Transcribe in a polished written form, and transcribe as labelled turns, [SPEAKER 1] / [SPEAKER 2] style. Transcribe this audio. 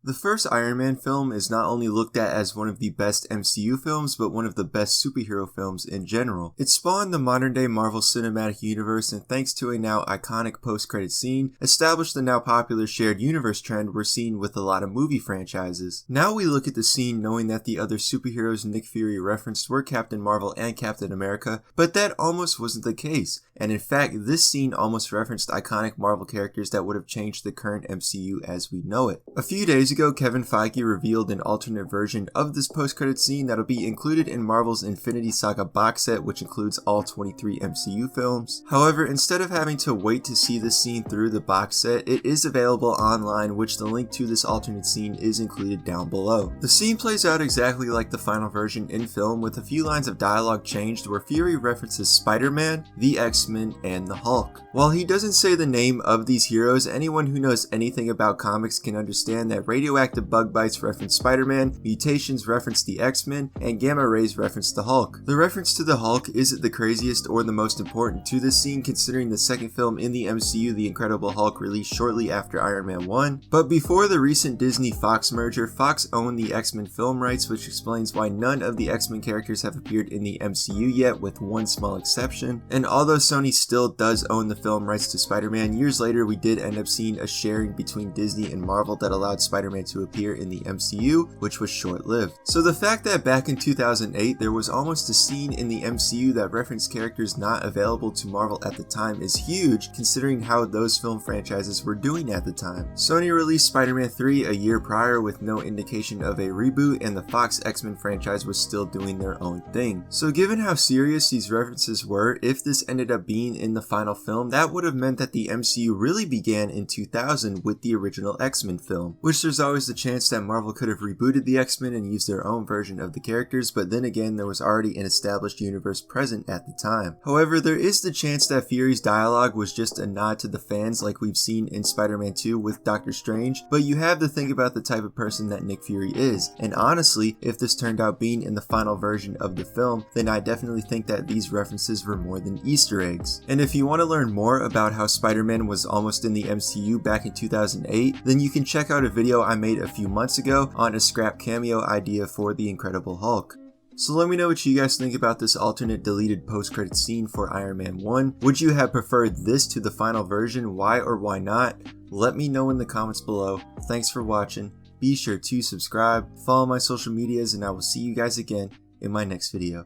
[SPEAKER 1] The first Iron Man film is not only looked at as one of the best MCU films, but one of the best superhero films in general. It spawned the modern day Marvel Cinematic Universe, and thanks to a now iconic post-credit scene, established the now popular shared universe trend we're seeing with a lot of movie franchises. Now we look at the scene knowing that the other superheroes Nick Fury referenced were Captain Marvel and Captain America, but that almost wasn't the case, and in fact this scene almost referenced iconic Marvel characters that would have changed the current MCU as we know it. A few days ago, Kevin Feige revealed an alternate version of this post-credit scene that'll be included in Marvel's Infinity Saga box set, which includes all 23 MCU films. However, instead of having to wait to see this scene through the box set, it is available online, which the link to this alternate scene is included down below. The scene plays out exactly like the final version in film, with a few lines of dialogue changed where Fury references Spider-Man, the X-Men, and the Hulk. While he doesn't say the name of these heroes, anyone who knows anything about comics can understand that radioactive bug bites reference Spider-Man, mutations reference the X-Men, and gamma rays reference the Hulk. The reference to the Hulk isn't the craziest or the most important to this scene, considering the second film in the MCU, The Incredible Hulk, released shortly after Iron Man 1. But before the recent Disney-Fox merger, Fox owned the X-Men film rights, which explains why none of the X-Men characters have appeared in the MCU yet, with one small exception. And although Sony still does own the film rights to Spider-Man, years later we did end up seeing a sharing between Disney and Marvel that allowed Spider-Man to appear in the MCU, which was short-lived. So the fact that back in 2008 there was almost a scene in the MCU that referenced characters not available to Marvel at the time is huge, considering how those film franchises were doing at the time. Sony released Spider-Man 3 a year prior with no indication of a reboot, and the Fox X-Men franchise was still doing their own thing. So given how serious these references were, if this ended up being in the final film, that would have meant that the MCU really began in 2000 with the original X-Men film, which there's always the chance that Marvel could have rebooted the X-Men and used their own version of the characters, but then again there was already an established universe present at the time. However, there is the chance that Fury's dialogue was just a nod to the fans like we've seen in Spider-Man 2 with Doctor Strange, but you have to think about the type of person that Nick Fury is, and honestly, if this turned out being in the final version of the film, then I definitely think that these references were more than Easter eggs. And if you want to learn more about how Spider-Man was almost in the MCU back in 2008, then you can check out a video I made a few months ago on a scrap cameo idea for the Incredible Hulk. So let me know what you guys think about this alternate deleted post-credit scene for Iron Man 1. Would you have preferred this to the final version? Why or why not? Let me know in the comments below. Thanks for watching. Be sure to subscribe, follow my social medias, and I will see you guys again in my next video.